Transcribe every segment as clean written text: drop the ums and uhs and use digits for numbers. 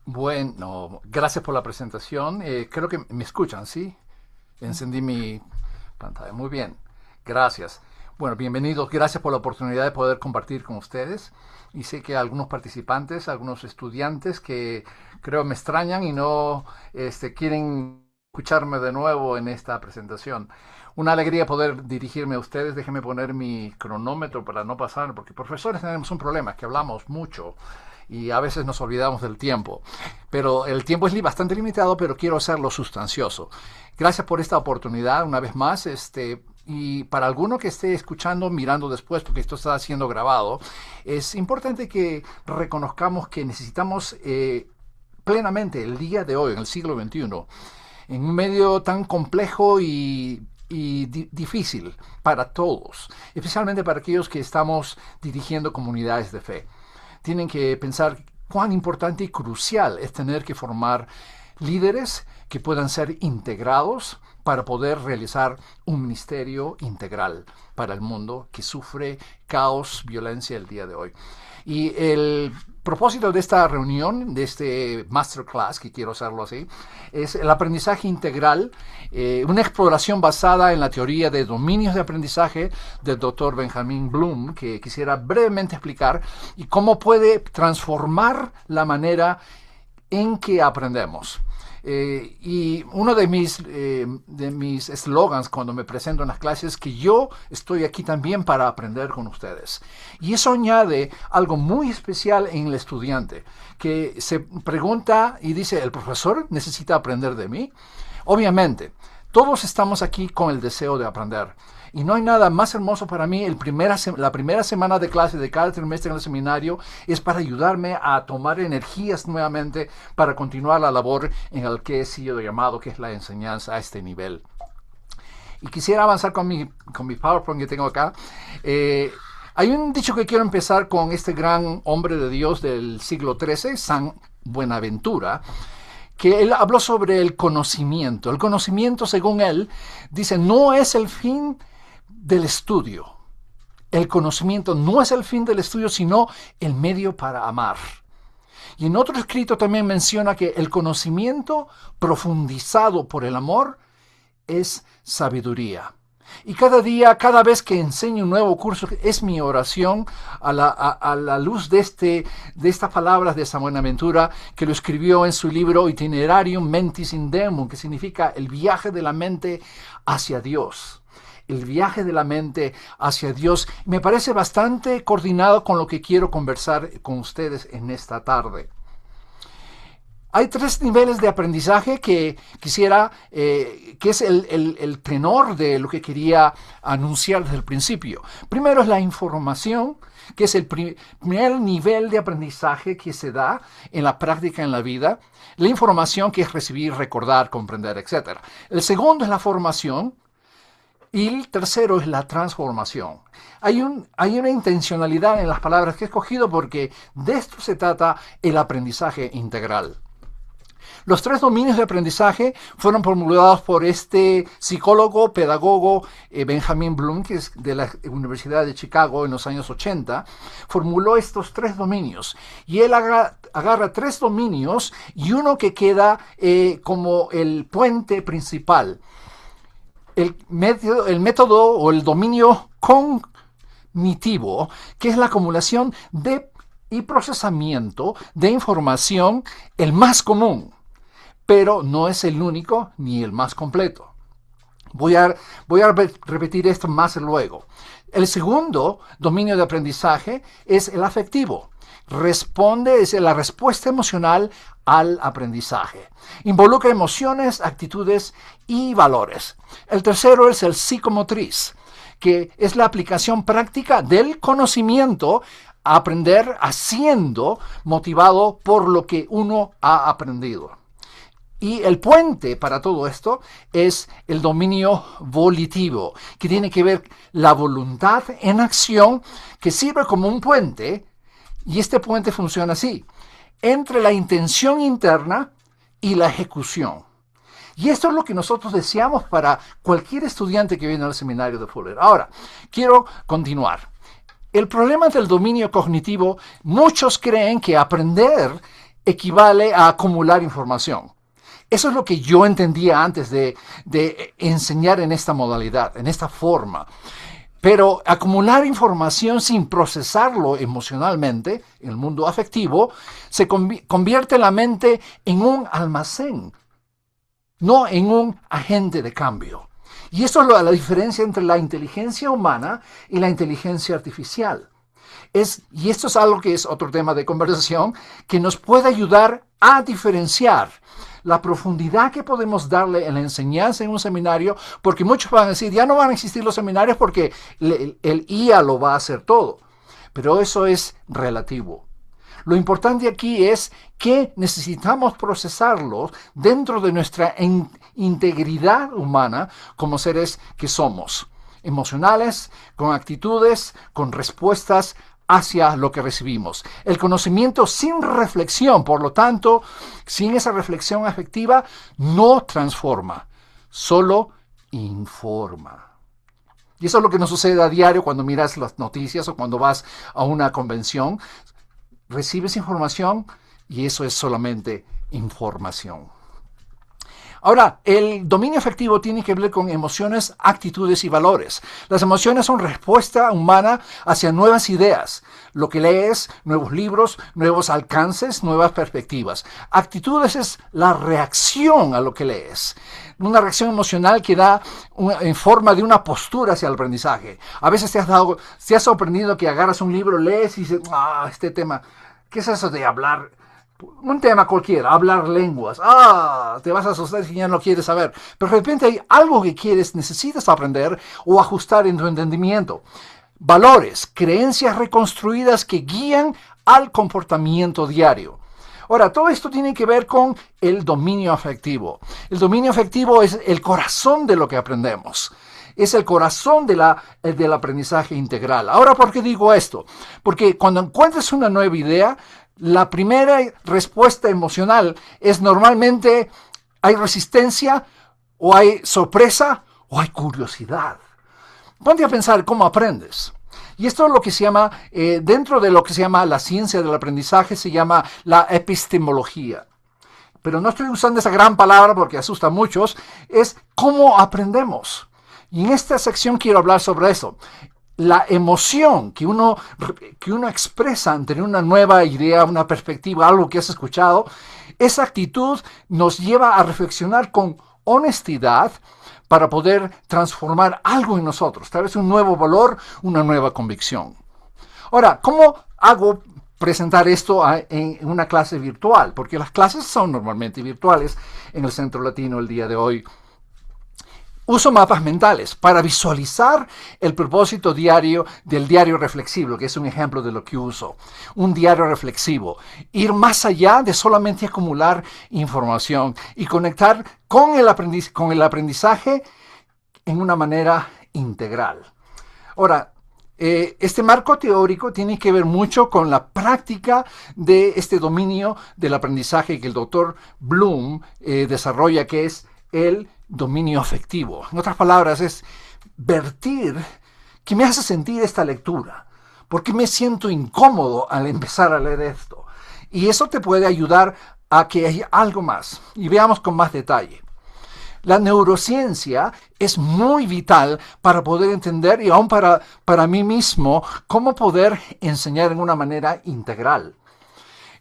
Bueno, gracias por la presentación. Creo que me escuchan, ¿sí? Encendí mi pantalla. Muy bien, gracias. Bueno, bienvenidos. Gracias por la oportunidad de poder compartir con ustedes. Y sé que algunos participantes, algunos estudiantes que creo me extrañan y no quieren escucharme de nuevo en esta presentación. Una alegría poder dirigirme a ustedes. Déjenme poner mi cronómetro para no pasar, porque profesores tenemos un problema, que hablamos mucho y a veces nos olvidamos del tiempo. Pero el tiempo es bastante limitado, pero quiero hacerlo sustancioso. Gracias por esta oportunidad una vez más. Y para alguno que esté escuchando, mirando después, porque esto está siendo grabado, es importante que reconozcamos que necesitamos plenamente el día de hoy, en el siglo XXI, en un medio tan complejo y difícil para todos, especialmente para aquellos que estamos dirigiendo comunidades de fe. Tienen que pensar cuán importante y crucial es tener que formar líderes que puedan ser integrados para poder realizar un ministerio integral para el mundo que sufre caos, violencia el día de hoy. Y el propósito de esta reunión, de este masterclass, que quiero hacerlo así, es el aprendizaje integral, una exploración basada en la teoría de dominios de aprendizaje del Dr. Benjamin Bloom, que quisiera brevemente explicar y cómo puede transformar la manera en que aprendemos. Y uno de mis eslogans cuando me presento en las clases es que yo estoy aquí también para aprender con ustedes. Y eso añade algo muy especial en el estudiante, que se pregunta y dice, ¿el profesor necesita aprender de mí? Obviamente, todos estamos aquí con el deseo de aprender. Y no hay nada más hermoso para mí. La primera semana de clase de cada trimestre en el seminario es para ayudarme a tomar energías nuevamente para continuar la labor en la que he sido llamado, que es la enseñanza a este nivel. Y quisiera avanzar con mi PowerPoint que tengo acá. Hay un dicho que quiero empezar con este gran hombre de Dios del siglo XIII, San Buenaventura, que él habló sobre el conocimiento. El conocimiento, según él, dice, no es el fin del estudio. El conocimiento no es el fin del estudio, sino el medio para amar. Y en otro escrito también menciona que el conocimiento profundizado por el amor es sabiduría. Y cada día, cada vez que enseño un nuevo curso, es mi oración a la luz de estas palabras de San Buenaventura, que lo escribió en su libro Itinerarium Mentis in Deum, que significa el viaje de la mente hacia Dios. El viaje de la mente hacia Dios me parece bastante coordinado con lo que quiero conversar con ustedes en esta tarde. Hay tres niveles de aprendizaje que quisiera, que es el tenor de lo que quería anunciar desde el principio. Primero es la información, que es el primer nivel de aprendizaje que se da en la práctica en la vida. La información, que es recibir, recordar, comprender, etc. El segundo es la formación. Y el tercero es la transformación. Hay una intencionalidad en las palabras que he escogido porque de esto se trata el aprendizaje integral. Los tres dominios de aprendizaje fueron formulados por este psicólogo, pedagogo Benjamin Bloom, que es de la Universidad de Chicago en los años 80. Formuló estos tres dominios y él agarra tres dominios y uno que queda como el puente principal. El método o el dominio cognitivo, que es la acumulación y procesamiento de información, el más común, pero no es el único ni el más completo. Voy a repetir esto más luego. El segundo dominio de aprendizaje es el afectivo. Es la respuesta emocional al aprendizaje. Involucra emociones, actitudes y valores. El tercero es el psicomotriz, que es la aplicación práctica del conocimiento a aprender haciendo, motivado por lo que uno ha aprendido. Y el puente para todo esto es el dominio volitivo, que tiene que ver la voluntad en acción, que sirve como un puente. Y este puente funciona así, entre la intención interna y la ejecución. Y esto es lo que nosotros deseamos para cualquier estudiante que viene al seminario de Fuller. Ahora, quiero continuar. El problema del dominio cognitivo, muchos creen que aprender equivale a acumular información. Eso es lo que yo entendía antes de enseñar en esta modalidad, en esta forma. Pero acumular información sin procesarlo emocionalmente, en el mundo afectivo, se convierte la mente en un almacén, no en un agente de cambio. Y esto es la diferencia entre la inteligencia humana y la inteligencia artificial. Y esto es algo que es otro tema de conversación, que nos puede ayudar a diferenciar la profundidad que podemos darle en la enseñanza en un seminario, porque muchos van a decir, ya no van a existir los seminarios porque el IA lo va a hacer todo. Pero eso es relativo. Lo importante aquí es que necesitamos procesarlos dentro de nuestra integridad humana como seres que somos, emocionales, con actitudes, con respuestas hacia lo que recibimos. El conocimiento sin reflexión, por lo tanto, sin esa reflexión afectiva, no transforma, solo informa. Y eso es lo que nos sucede a diario cuando miras las noticias o cuando vas a una convención. Recibes información y eso es solamente información. Ahora, el dominio afectivo tiene que ver con emociones, actitudes y valores. Las emociones son respuesta humana hacia nuevas ideas. Lo que lees, nuevos libros, nuevos alcances, nuevas perspectivas. Actitudes es la reacción a lo que lees. Una reacción emocional que da en forma de una postura hacia el aprendizaje. A veces te has sorprendido que agarras un libro, lees y dices, este tema, ¿qué es eso de hablar? Un tema cualquiera, hablar lenguas. Te vas a asustar si ya no quieres saber. Pero de repente hay algo que necesitas aprender o ajustar en tu entendimiento. Valores, creencias reconstruidas que guían al comportamiento diario. Ahora, todo esto tiene que ver con el dominio afectivo. El dominio afectivo es el corazón de lo que aprendemos. Es el corazón del aprendizaje integral. Ahora, ¿por qué digo esto? Porque cuando encuentras una nueva idea, la primera respuesta emocional es normalmente hay resistencia, o hay sorpresa, o hay curiosidad. Ponte a pensar cómo aprendes. Y esto es lo que se llama, dentro de lo que se llama la ciencia del aprendizaje, se llama la epistemología. Pero no estoy usando esa gran palabra porque asusta a muchos. Es cómo aprendemos. Y en esta sección quiero hablar sobre eso. La emoción que uno expresa ante una nueva idea, una perspectiva, algo que has escuchado, esa actitud nos lleva a reflexionar con honestidad para poder transformar algo en nosotros, tal vez un nuevo valor, una nueva convicción. Ahora, ¿cómo hago presentar esto en una clase virtual? Porque las clases son normalmente virtuales en el Centro Latino el día de hoy. Uso mapas mentales para visualizar el propósito diario del diario reflexivo, que es un ejemplo de lo que uso. Un diario reflexivo. Ir más allá de solamente acumular información y conectar con el aprendizaje en una manera integral. Ahora, este marco teórico tiene que ver mucho con la práctica de este dominio del aprendizaje que el doctor Bloom desarrolla, que es el dominio afectivo. En otras palabras, es vertir qué me hace sentir esta lectura. ¿Por qué me siento incómodo al empezar a leer esto? Y eso te puede ayudar a que haya algo más. Y veamos con más detalle. La neurociencia es muy vital para poder entender y aún para mí mismo cómo poder enseñar en una manera integral.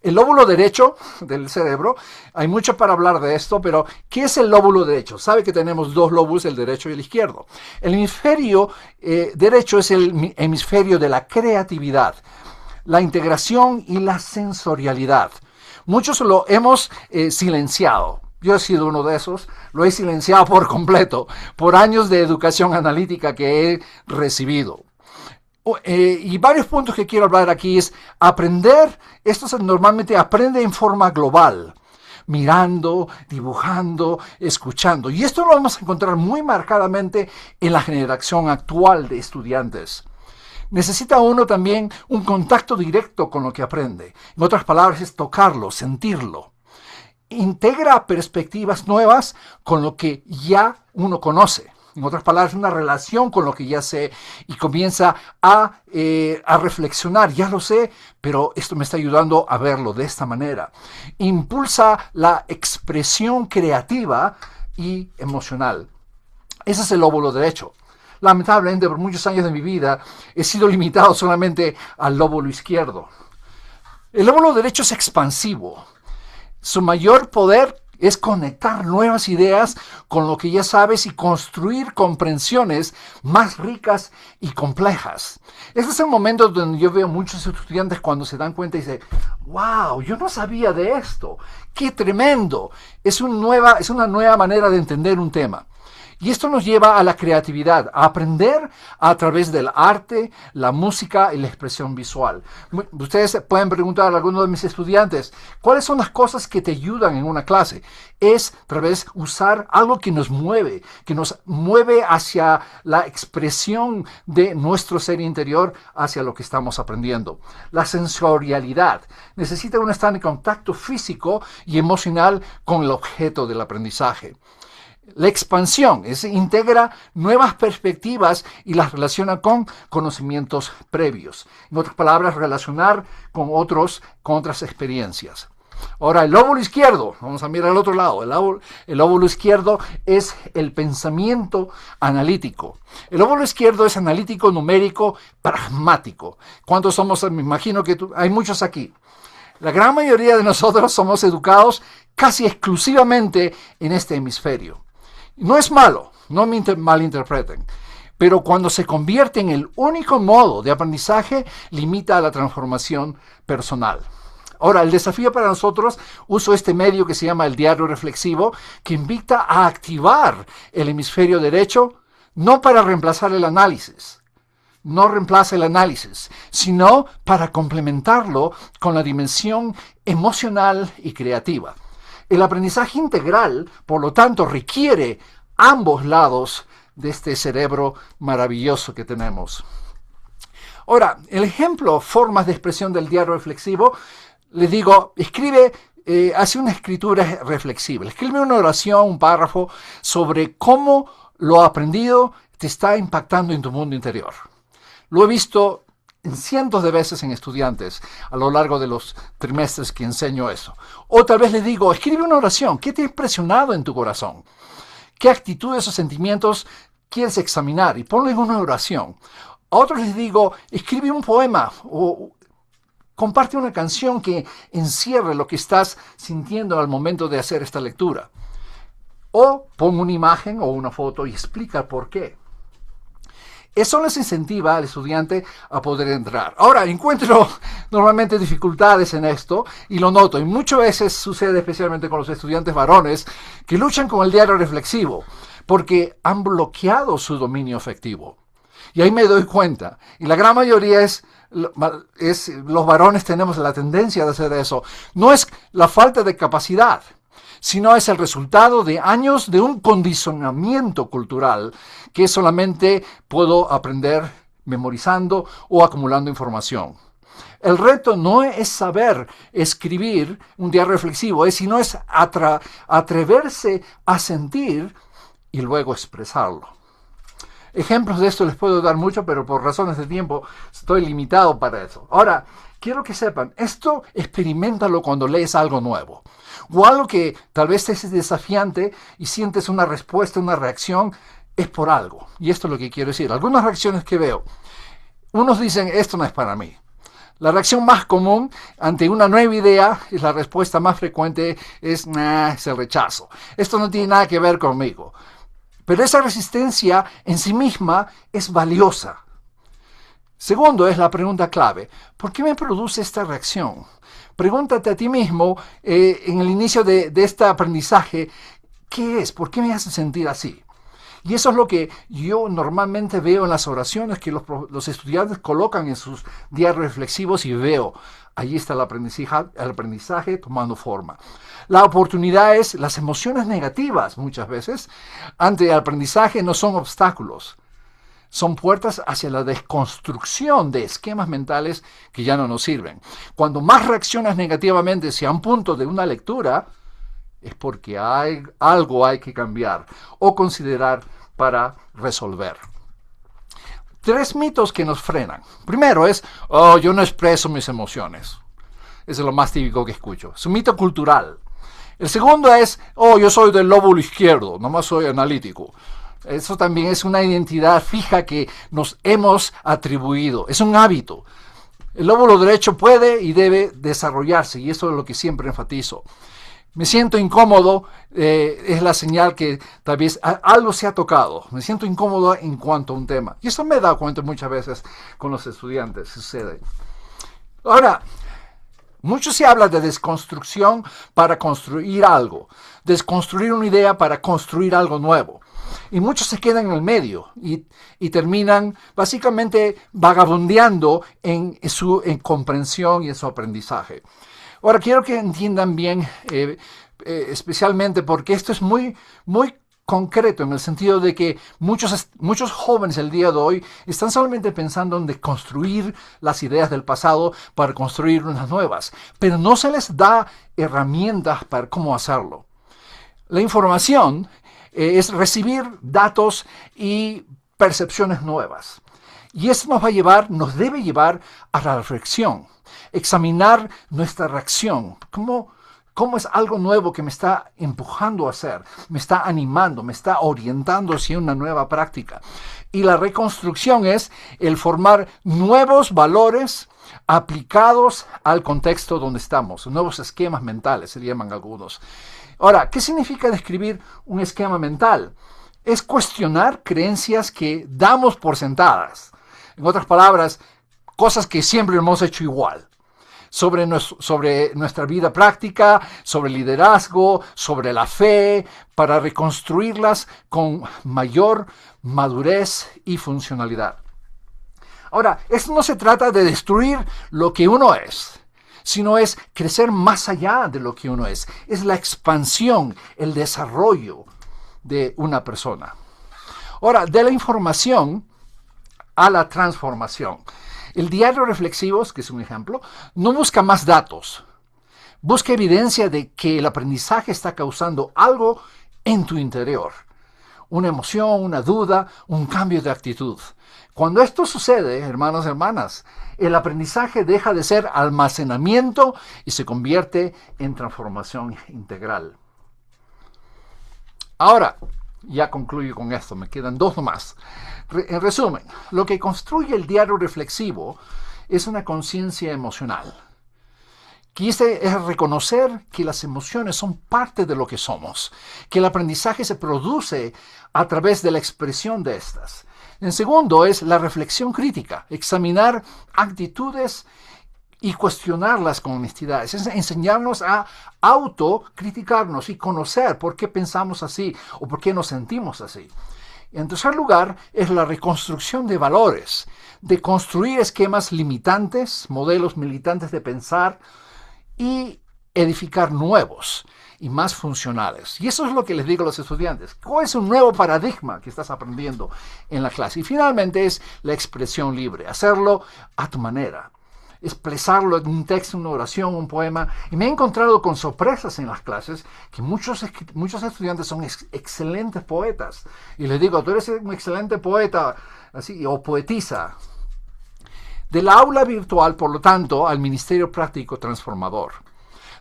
El lóbulo derecho del cerebro, hay mucho para hablar de esto, pero ¿qué es el lóbulo derecho? Sabe que tenemos dos lóbulos, el derecho y el izquierdo. El hemisferio derecho es el hemisferio de la creatividad, la integración y la sensorialidad. Muchos lo hemos silenciado. Yo he sido uno de esos, lo he silenciado por completo, por años de educación analítica que he recibido. Y varios puntos que quiero hablar aquí es aprender. Esto normalmente aprende en forma global, mirando, dibujando, escuchando. Y esto lo vamos a encontrar muy marcadamente en la generación actual de estudiantes. Necesita uno también un contacto directo con lo que aprende. En otras palabras, es tocarlo, sentirlo. Integra perspectivas nuevas con lo que ya uno conoce. En otras palabras, una relación con lo que ya sé y comienza a reflexionar. Ya lo sé, pero esto me está ayudando a verlo de esta manera. Impulsa la expresión creativa y emocional. Ese es el lóbulo derecho. Lamentablemente, por muchos años de mi vida, he sido limitado solamente al lóbulo izquierdo. El lóbulo derecho es expansivo. Su mayor poder es conectar nuevas ideas con lo que ya sabes y construir comprensiones más ricas y complejas. Este es el momento donde yo veo muchos estudiantes cuando se dan cuenta y dicen, wow, yo no sabía de esto, qué tremendo. Es una nueva manera de entender un tema. Y esto nos lleva a la creatividad, a aprender a través del arte, la música y la expresión visual. Ustedes pueden preguntar a algunos de mis estudiantes, ¿cuáles son las cosas que te ayudan en una clase? Es a través de usar algo que nos mueve hacia la expresión de nuestro ser interior, hacia lo que estamos aprendiendo. La sensorialidad. Necesita uno estar en contacto físico y emocional con el objeto del aprendizaje. La expansión integra nuevas perspectivas y las relaciona con conocimientos previos. En otras palabras, relacionar con otras experiencias. Ahora, el lóbulo izquierdo, vamos a mirar al otro lado. El lóbulo izquierdo es el pensamiento analítico. El lóbulo izquierdo es analítico, numérico, pragmático. ¿Cuántos somos? Me imagino que hay muchos aquí. La gran mayoría de nosotros somos educados casi exclusivamente en este hemisferio. No es malo, no me malinterpreten, pero cuando se convierte en el único modo de aprendizaje, limita a la transformación personal. Ahora, el desafío para nosotros, uso este medio que se llama el diario reflexivo, que invita a activar el hemisferio derecho, no para reemplazar el análisis, no reemplaza el análisis, sino para complementarlo con la dimensión emocional y creativa. El aprendizaje integral, por lo tanto, requiere ambos lados de este cerebro maravilloso que tenemos. Ahora, el ejemplo, formas de expresión del diario reflexivo, les digo, hace una escritura reflexiva. Escribe una oración, un párrafo, sobre cómo lo aprendido te está impactando en tu mundo interior. Lo he visto en cientos de veces en estudiantes a lo largo de los trimestres que enseño eso. O tal vez les digo, escribe una oración. ¿Qué te ha impresionado en tu corazón? ¿Qué actitudes o sentimientos quieres examinar? Y ponlo en una oración. A otros les digo, escribe un poema o comparte una canción que encierre lo que estás sintiendo al momento de hacer esta lectura. O pon una imagen o una foto y explica por qué. Eso les incentiva al estudiante a poder entrar. Ahora, encuentro normalmente dificultades en esto y lo noto. Y muchas veces sucede especialmente con los estudiantes varones que luchan con el diario reflexivo porque han bloqueado su dominio afectivo. Y ahí me doy cuenta. Y la gran mayoría los varones tenemos la tendencia de hacer eso. No es la falta de capacidad, sino es el resultado de años de un condicionamiento cultural que solamente puedo aprender memorizando o acumulando información. El reto no es saber escribir un diario reflexivo, sino es atreverse a sentir y luego expresarlo. Ejemplos de esto les puedo dar mucho, pero por razones de tiempo estoy limitado para eso. Ahora, quiero que sepan, esto experiméntalo cuando lees algo nuevo. O algo que tal vez es desafiante y sientes una respuesta, una reacción, es por algo. Y esto es lo que quiero decir. Algunas reacciones que veo. Unos dicen, esto no es para mí. La reacción más común ante una nueva idea y la respuesta más frecuente es, es el rechazo. Esto no tiene nada que ver conmigo. Pero esa resistencia en sí misma es valiosa. Segundo es la pregunta clave. ¿Por qué me produce esta reacción? Pregúntate a ti mismo en el inicio de este aprendizaje, ¿qué es? ¿Por qué me hace sentir así? Y eso es lo que yo normalmente veo en las oraciones que los estudiantes colocan en sus diarios reflexivos y veo, allí está el aprendizaje tomando forma. La oportunidad es, las emociones negativas muchas veces ante el aprendizaje no son obstáculos. Son puertas hacia la desconstrucción de esquemas mentales que ya no nos sirven. Cuando más reaccionas negativamente hacia un punto de una lectura, es porque algo hay que cambiar o considerar para resolver. 3 mitos que nos frenan. Primero es, oh, yo no expreso mis emociones. Ese es lo más típico que escucho. Es un mito cultural. El segundo es, oh, yo soy del lóbulo izquierdo, nomás soy analítico. Eso también es una identidad fija que nos hemos atribuido. Es un hábito. El lóbulo derecho puede y debe desarrollarse, y eso es lo que siempre enfatizo. Me siento incómodo, es la señal que tal vez algo se ha tocado. Me siento incómodo en cuanto a un tema. Y eso me he dado cuenta muchas veces con los estudiantes, sucede. Ahora, mucho se habla de desconstrucción para construir algo, desconstruir una idea para construir algo nuevo. Y muchos se quedan en el medio y terminan básicamente vagabundeando en su comprensión y en su aprendizaje. Ahora, quiero que entiendan bien, especialmente porque esto es muy, muy concreto en el sentido de que muchos jóvenes el día de hoy están solamente pensando en deconstruir las ideas del pasado para construir unas nuevas, pero no se les da herramientas para cómo hacerlo. La información es recibir datos y percepciones nuevas. Y eso nos debe llevar a la reflexión, examinar nuestra reacción. ¿Cómo es algo nuevo que me está empujando a hacer? Me está animando, me está orientando hacia una nueva práctica. Y la reconstrucción es el formar nuevos valores aplicados al contexto donde estamos, nuevos esquemas mentales, se llaman algunos. Ahora, ¿qué significa describir un esquema mental? Es cuestionar creencias que damos por sentadas. En otras palabras, cosas que siempre hemos hecho igual. Sobre nuestra vida práctica, sobre el liderazgo, sobre la fe, para reconstruirlas con mayor madurez y funcionalidad. Ahora, esto no se trata de destruir lo que uno es, sino es crecer más allá de lo que uno es. Es la expansión, el desarrollo de una persona. Ahora, de la información a la transformación. El diario reflexivos, que es un ejemplo, no busca más datos. Busca evidencia de que el aprendizaje está causando algo en tu interior. Una emoción, una duda, un cambio de actitud. Cuando esto sucede, hermanos y hermanas, el aprendizaje deja de ser almacenamiento y se convierte en transformación integral. Ahora, ya concluyo con esto, me quedan 2 nomás. En resumen, lo que construye el diario reflexivo es una conciencia emocional. Quise reconocer que las emociones son parte de lo que somos, que el aprendizaje se produce a través de la expresión de estas. En segundo es la reflexión crítica, examinar actitudes y cuestionarlas con honestidad. Es enseñarnos a autocriticarnos y conocer por qué pensamos así o por qué nos sentimos así. En tercer lugar, es la reconstrucción de valores, de construir esquemas limitantes, modelos militantes de pensar y edificar nuevos y más funcionales. Y eso es lo que les digo a los estudiantes. ¿Cuál es un nuevo paradigma que estás aprendiendo en la clase? Y finalmente es la expresión libre, hacerlo a tu manera. Expresarlo en un texto, una oración, un poema. Y me he encontrado con sorpresas en las clases que muchos estudiantes son excelentes poetas. Y les digo, tú eres un excelente poeta así, o poetisa. Del aula virtual, por lo tanto, al ministerio práctico transformador.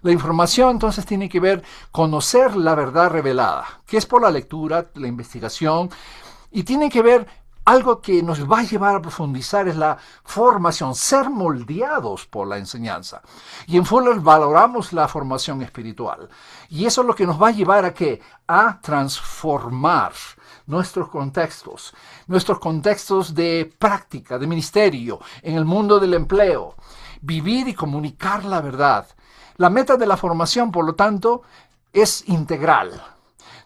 La información entonces tiene que ver conocer la verdad revelada, que es por la lectura, la investigación, y tiene que ver algo que nos va a llevar a profundizar es la formación, ser moldeados por la enseñanza. Y en Fuller valoramos la formación espiritual. Y eso es lo que nos va a llevar a ¿qué? A transformar nuestros contextos de práctica, de ministerio, en el mundo del empleo, vivir y comunicar la verdad. La meta de la formación, por lo tanto, es integral.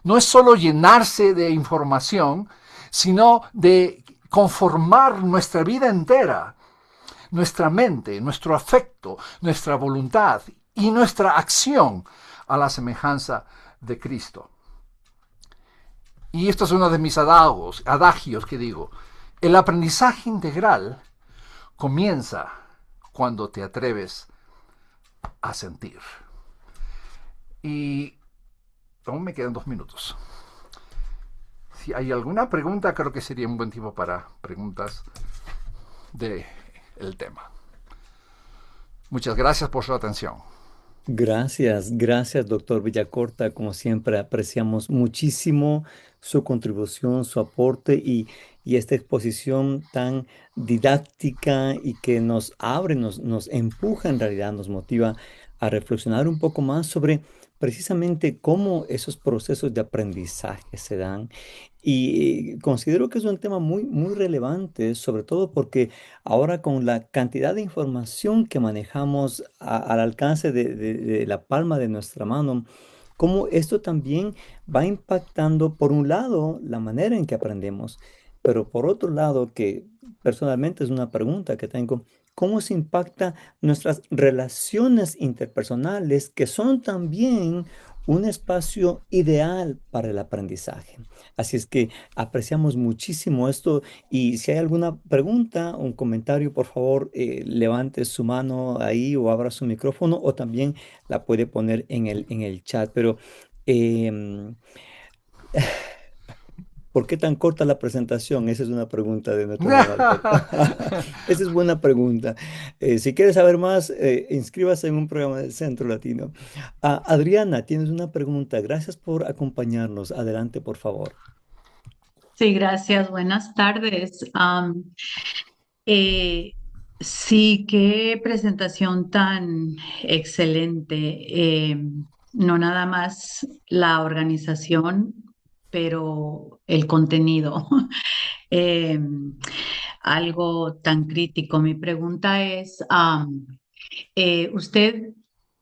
No es solo llenarse de información, sino de conformar nuestra vida entera, nuestra mente, nuestro afecto, nuestra voluntad y nuestra acción a la semejanza de Cristo. Y esto es uno de mis adagios que digo. El aprendizaje integral comienza cuando te atreves a sentir. Y aún me quedan 2 minutos. si hay alguna pregunta, creo que sería un buen tiempo para preguntas del tema. Muchas gracias por su atención. Gracias, gracias, doctor Villacorta. Como siempre, apreciamos muchísimo su contribución, su aporte y esta exposición tan didáctica y que nos abre, nos empuja en realidad, nos motiva a reflexionar un poco más sobre precisamente cómo esos procesos de aprendizaje se dan. Y considero que es un tema muy, muy relevante, sobre todo porque ahora con la cantidad de información que manejamos al alcance de la palma de nuestra mano, cómo esto también va impactando, por un lado, la manera en que aprendemos, pero por otro lado, que personalmente es una pregunta que tengo, ¿cómo se impacta nuestras relaciones interpersonales que son también un espacio ideal para el aprendizaje? Así es que apreciamos muchísimo esto y si hay alguna pregunta o un comentario, por favor, levante su mano ahí o abra su micrófono o también la puede poner en el chat. Pero, em, ¿por qué tan corta la presentación? Esa es una pregunta de nuestro moderador. Esa es buena pregunta. Si quieres saber más, inscríbase en un programa del Centro Latino. Adriana, tienes una pregunta. Gracias por acompañarnos. Adelante, por favor. Sí, gracias. Buenas tardes. Eh, sí, qué presentación tan excelente. No nada más la organización, pero el contenido. Eh, Algo tan crítico. Mi pregunta es, usted,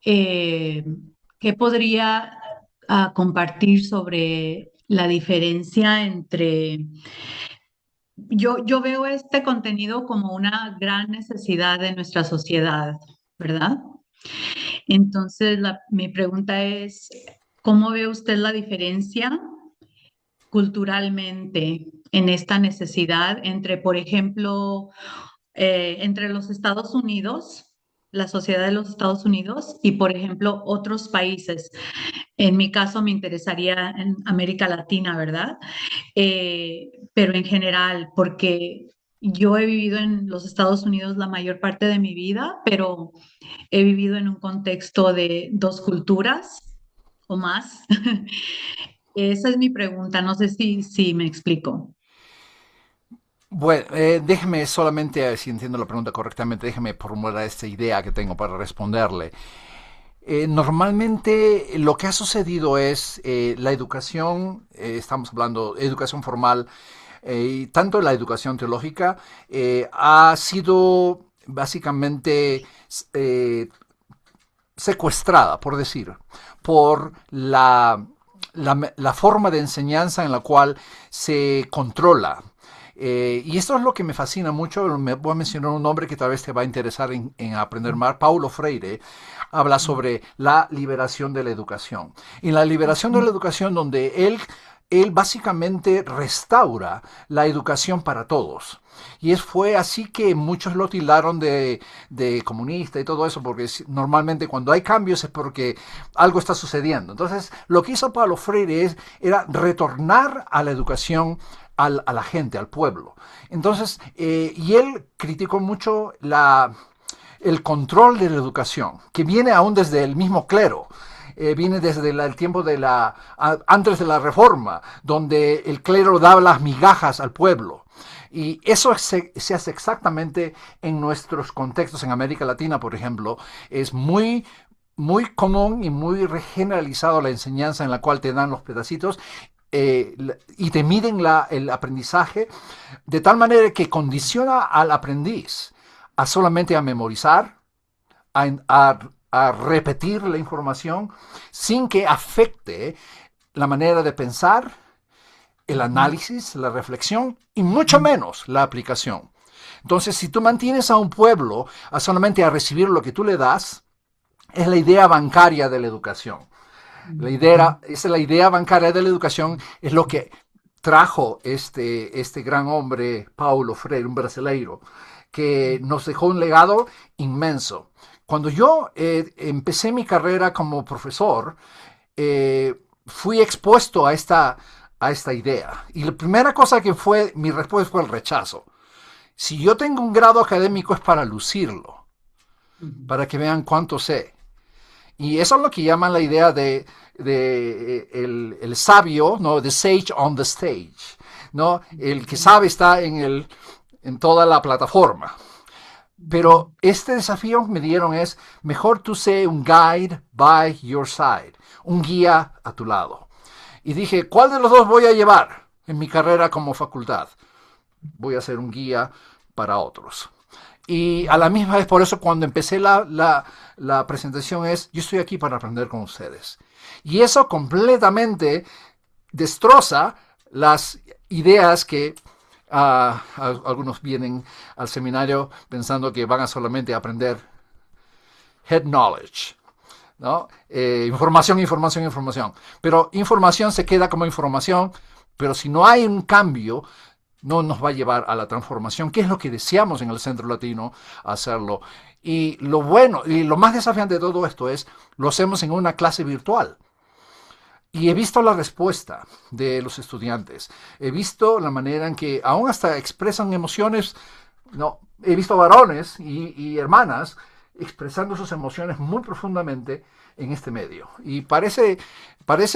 eh, ¿qué podría compartir sobre la diferencia entre... yo veo este contenido como una gran necesidad de nuestra sociedad, ¿verdad? Entonces, mi pregunta es, ¿cómo ve usted la diferencia culturalmente en esta necesidad entre, por ejemplo, entre los Estados Unidos, la sociedad de los Estados Unidos y, por ejemplo, otros países? En mi caso me interesaría en América Latina, ¿verdad? Pero en general, porque yo he vivido en los Estados Unidos la mayor parte de mi vida, pero he vivido en un contexto de dos culturas o más. Esa es mi pregunta, no sé si me explico. Bueno, déjeme solamente, si entiendo la pregunta correctamente, déjeme formular esta idea que tengo para responderle. Normalmente lo que ha sucedido es la educación, estamos hablando de educación formal, y tanto la educación teológica ha sido básicamente eh, secuestrada, por decir, por la forma de enseñanza en la cual se controla. Y esto es lo que me fascina mucho. Me voy a mencionar un nombre que tal vez te va a interesar en aprender más. Paulo Freire habla sobre la liberación de la educación. En la liberación de la educación, donde él básicamente restaura la educación para todos. Y fue así que muchos lo tildaron de comunista y todo eso, porque normalmente cuando hay cambios es porque algo está sucediendo. Entonces, lo que hizo Paulo Freire era retornar a la educación a la gente, al pueblo. Entonces, y él criticó mucho el control de la educación, que viene aún desde el mismo clero. Viene desde el tiempo antes de la Reforma, donde el clero daba las migajas al pueblo. Y eso se hace exactamente en nuestros contextos en América Latina, por ejemplo. Es muy, muy común y muy generalizado la enseñanza en la cual te dan los pedacitos y te miden el aprendizaje de tal manera que condiciona al aprendiz a solamente a memorizar, a repetir la información sin que afecte la manera de pensar, el análisis, la reflexión y mucho menos la aplicación. Entonces, si tú mantienes a un pueblo solamente a recibir lo que tú le das, es la idea bancaria de la educación. La idea bancaria de la educación es lo que trajo este gran hombre, Paulo Freire, un brasileiro, que nos dejó un legado inmenso. Cuando yo empecé mi carrera como profesor, fui expuesto a a esta idea. Y la primera cosa que fue, mi respuesta fue el rechazo. Si yo tengo un grado académico es para lucirlo, para que vean cuánto sé. Y eso es lo que llaman la idea de el sabio, ¿no? The sage on the stage, ¿no? El que sabe está en toda la plataforma. Pero este desafío que me dieron es, mejor tú sé un guide by your side, un guía a tu lado. Y dije, ¿cuál de los dos voy a llevar en mi carrera como facultad? Voy a ser un guía para otros. Y a la misma vez, por eso cuando empecé la presentación es, yo estoy aquí para aprender con ustedes. Y eso completamente destroza las ideas que algunos vienen al seminario pensando que van a solamente aprender head knowledge, ¿no? Información, información, información. Pero información se queda como información, pero si no hay un cambio, no nos va a llevar a la transformación, que es lo que deseamos en el Centro Latino hacerlo. Y lo bueno, y lo más desafiante de todo esto es, lo hacemos en una clase virtual. Y he visto la respuesta de los estudiantes. He visto la manera en que aún hasta expresan emociones. No, he visto varones y hermanas expresando sus emociones muy profundamente en este medio. Y parece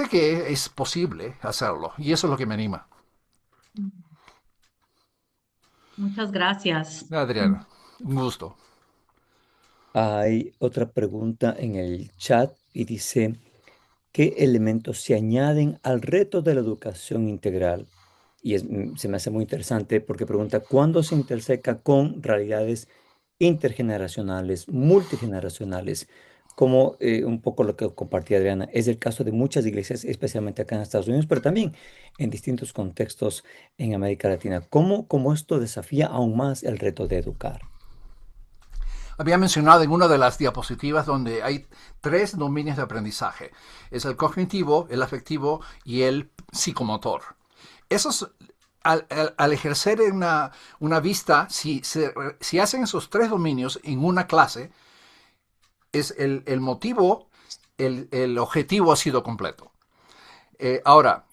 que es posible hacerlo. Y eso es lo que me anima. Muchas gracias. Adriana, un gusto. Hay otra pregunta en el chat y dice, ¿qué elementos se añaden al reto de la educación integral? Y se me hace muy interesante porque pregunta, ¿cuándo se interseca con realidades intergeneracionales, multigeneracionales? Como un poco lo que compartía Adriana, es el caso de muchas iglesias, especialmente acá en Estados Unidos, pero también en distintos contextos en América Latina. ¿Cómo esto desafía aún más el reto de educar? Había mencionado en una de las diapositivas donde hay 3 dominios de aprendizaje. Es el cognitivo, el afectivo y el psicomotor. Esos, al ejercer una vista, si hacen esos 3 dominios en una clase, es el motivo, el objetivo ha sido completo. Ahora,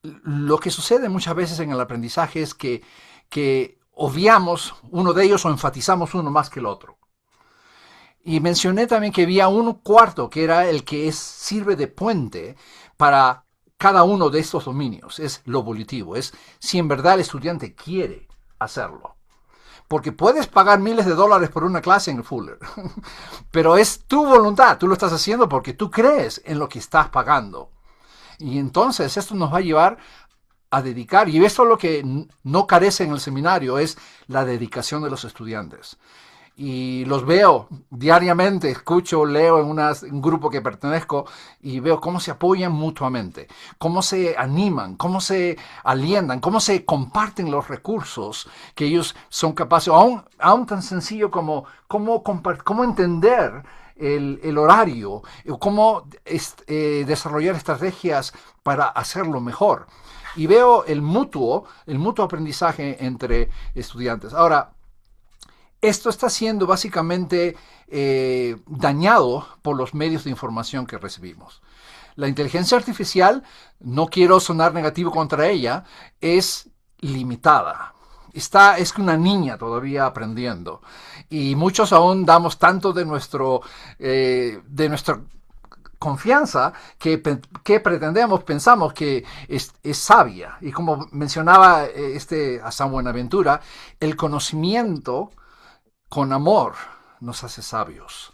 lo que sucede muchas veces en el aprendizaje es que obviamos uno de ellos o enfatizamos uno más que el otro. Y mencioné también que había un cuarto que era el que sirve de puente para cada uno de estos dominios. Es lo volitivo, es si en verdad el estudiante quiere hacerlo. Porque puedes pagar miles de dólares por una clase en el Fuller, pero es tu voluntad, tú lo estás haciendo porque tú crees en lo que estás pagando. Y entonces esto nos va a llevar a dedicar, y esto es lo que no carece en el seminario, es la dedicación de los estudiantes. Y los veo diariamente, escucho, leo en un grupo que pertenezco y veo cómo se apoyan mutuamente, cómo se animan, cómo se alientan, cómo se comparten los recursos que ellos son capaces, aún tan sencillo como cómo entender el horario, cómo desarrollar estrategias para hacerlo mejor. Y veo el mutuo aprendizaje entre estudiantes. Ahora, esto está siendo básicamente dañado por los medios de información que recibimos. La inteligencia artificial, no quiero sonar negativo contra ella, es limitada. Es una niña todavía aprendiendo. Y muchos aún damos tanto de nuestra confianza que pensamos que es sabia. Y como mencionaba a San Buenaventura, el conocimiento con amor nos hace sabios.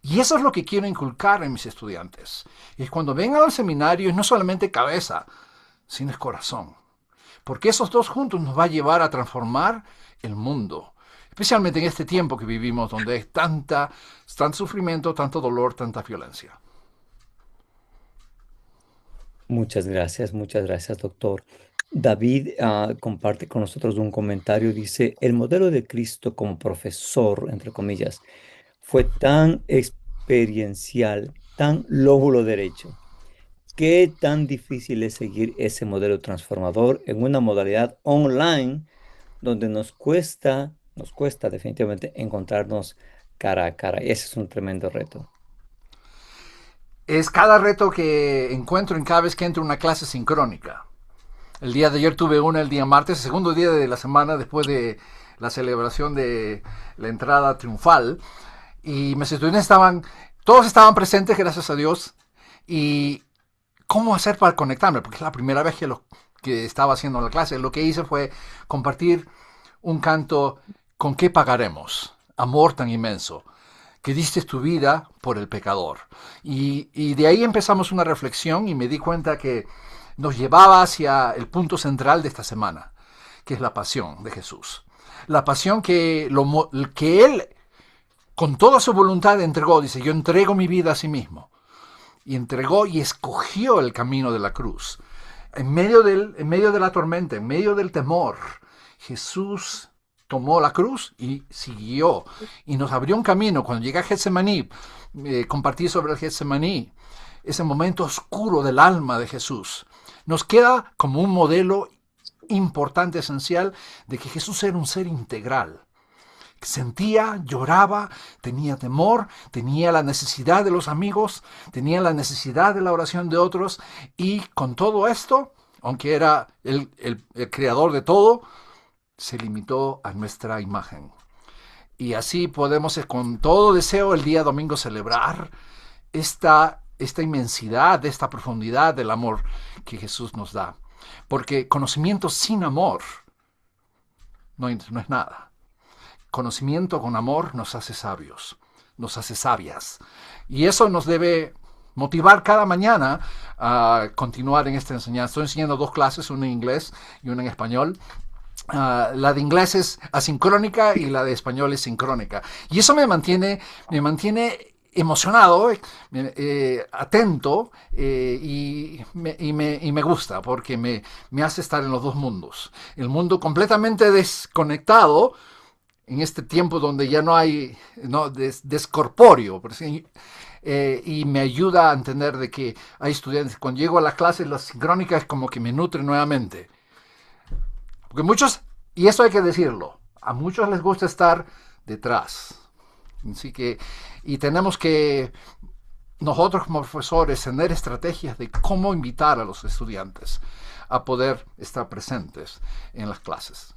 Y eso es lo que quiero inculcar en mis estudiantes. Y cuando vengan al seminario, es no solamente cabeza, sino es corazón. Porque esos dos juntos nos va a llevar a transformar el mundo. Especialmente en este tiempo que vivimos, donde hay tanto sufrimiento, tanto dolor, tanta violencia. Muchas gracias, doctor. David comparte con nosotros un comentario, dice, el modelo de Cristo como profesor, entre comillas, fue tan experiencial, tan lóbulo derecho. ¿Qué tan difícil es seguir ese modelo transformador en una modalidad online donde nos cuesta definitivamente encontrarnos cara a cara? Y ese es un tremendo reto. es cada reto que encuentro en cada vez que entro a una clase sincrónica. El día de ayer tuve una, el día martes, el segundo día de la semana después de la celebración de la entrada triunfal. Y mis estudiantes todos estaban presentes, gracias a Dios. Y ¿cómo hacer para conectarme? Porque es la primera vez que estaba haciendo la clase. Lo que hice fue compartir un canto, ¿con qué pagaremos? Amor tan inmenso, que diste tu vida por el pecador. Y de ahí empezamos una reflexión y me di cuenta que nos llevaba hacia el punto central de esta semana, que es la pasión de Jesús. La pasión que Él, con toda su voluntad, entregó. Dice, yo entrego mi vida a sí mismo. Y entregó y escogió el camino de la cruz. En medio de la tormenta, en medio del temor, Jesús tomó la cruz y siguió. Y nos abrió un camino. Cuando llegué a Getsemaní, compartí sobre el Getsemaní, ese momento oscuro del alma de Jesús. Nos queda como un modelo importante, esencial, de que Jesús era un ser integral. Sentía, lloraba, tenía temor, tenía la necesidad de los amigos, tenía la necesidad de la oración de otros, y con todo esto, aunque era el creador de todo, se limitó a nuestra imagen. Y así podemos con todo deseo el día domingo celebrar esta inmensidad, esta profundidad del amor que Jesús nos da. Porque conocimiento sin amor no es nada. Conocimiento con amor nos hace sabios, nos hace sabias. Y eso nos debe motivar cada mañana a continuar en esta enseñanza. Estoy enseñando 2 clases, una en inglés y una en español. La de inglés es asincrónica y la de español es sincrónica. Y eso me mantiene emocionado, atento, y me gusta, porque me hace estar en los dos mundos. El mundo completamente desconectado, en este tiempo donde ya no hay, descorpóreo, y me ayuda a entender de que hay estudiantes, cuando llego a las clases, las sincrónicas como que me nutren nuevamente. Porque muchos, y eso hay que decirlo, a muchos les gusta estar detrás. Así que, y tenemos que, nosotros como profesores, tener estrategias de cómo invitar a los estudiantes a poder estar presentes en las clases.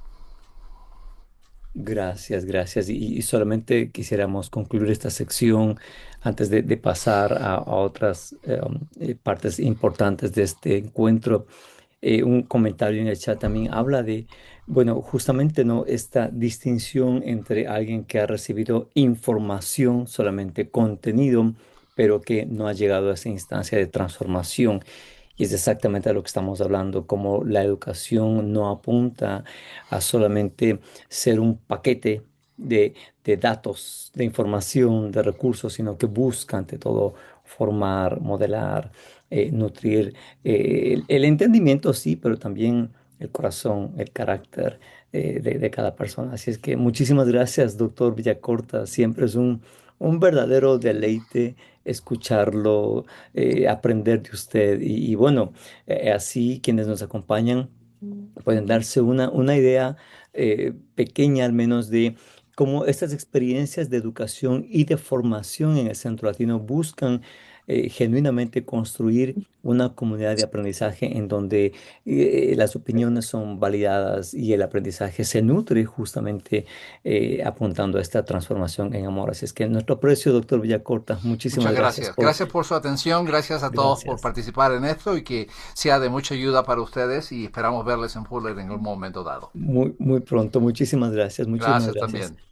Gracias, gracias. Y solamente quisiéramos concluir esta sección antes de pasar a otras partes importantes de este encuentro. Un comentario en el chat también habla de, bueno, justamente no esta distinción entre alguien que ha recibido información, solamente contenido, pero que no ha llegado a esa instancia de transformación. Y es exactamente de lo que estamos hablando, como la educación no apunta a solamente ser un paquete de datos, de información, de recursos, sino que busca ante todo formar, modelar, nutrir el entendimiento, sí, pero también el corazón, el carácter de cada persona. Así es que muchísimas gracias, doctor Villacorta. Siempre es un verdadero deleite escucharlo, aprender de usted. Y bueno, así quienes nos acompañan pueden darse una idea pequeña al menos de cómo estas experiencias de educación y de formación en el Centro Latino buscan genuinamente construir una comunidad de aprendizaje en donde las opiniones son validadas y el aprendizaje se nutre justamente apuntando a esta transformación en amor. Así es que nuestro aprecio, doctor Villacorta, muchísimas Muchas gracias. gracias. Gracias por su atención, gracias a todos por participar en esto y que sea de mucha ayuda para ustedes y esperamos verles en Fuller en un momento dado. Muy, muy pronto. Muchísimas gracias. Muchísimas Gracias gracias. también.